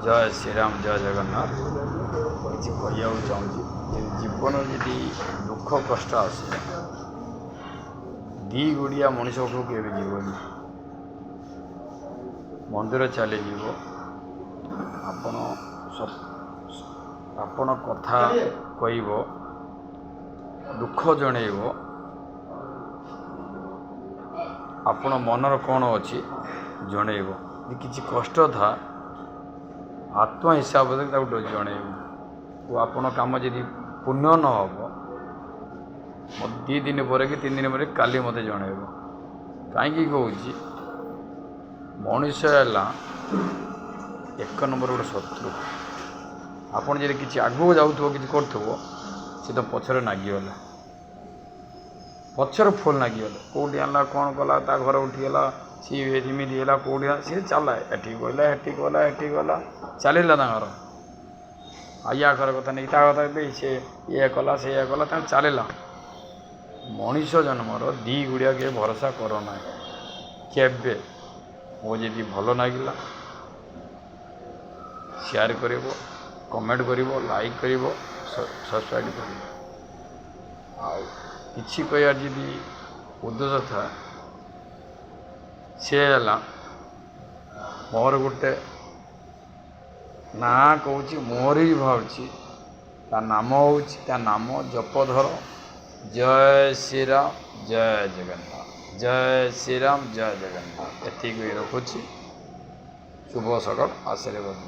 जय श्रीराम जय जगन्नाथ किसी कहू चाहूँगी जीवन जी दुख कष्ट आसे दी गुड़िया मनीष को केवे जीवन मंदिर चली जीव आपण कथा कहब दुख जनइब आपण मनर कौन अच्छी जनइब किसी कष्ट था आत्मा हिसाब से जनइब आपण कम जदि पुण्य न हो दी दिन पर कि 3 दिन पर काली मत जनइब कहीं कौच मनीष है एक नंबर गोटे शत्रु आपड़ जब किसी आगू जाऊ कि करो सी तो पचर नागिगला पचर फुल नागिगला कौटी आना कौन कला घर उठीगला सी एमती है कौटी सी चला एटी गला हेटी गला हेटी गला चलला या घर कथा नहीं कथा सी ये कला से ये कला चलला मनीष जन्मर दी गुड़िया के भरोसा करना केबे वो जी भल लगिला शेयर कर कमेंट कर लाइक कर सब्सक्राइब कर किसी कह जी उद्देश्य था सी है मोर गोटे ना कौच मोर ही भावची ता नाम हूँ ता नाम जपधर जय श्रीराम जय जगन्नाथ जय श्रीराम जय जगन्नाथ एति रखुच्छी शुभ सकाल आशीर्वाद।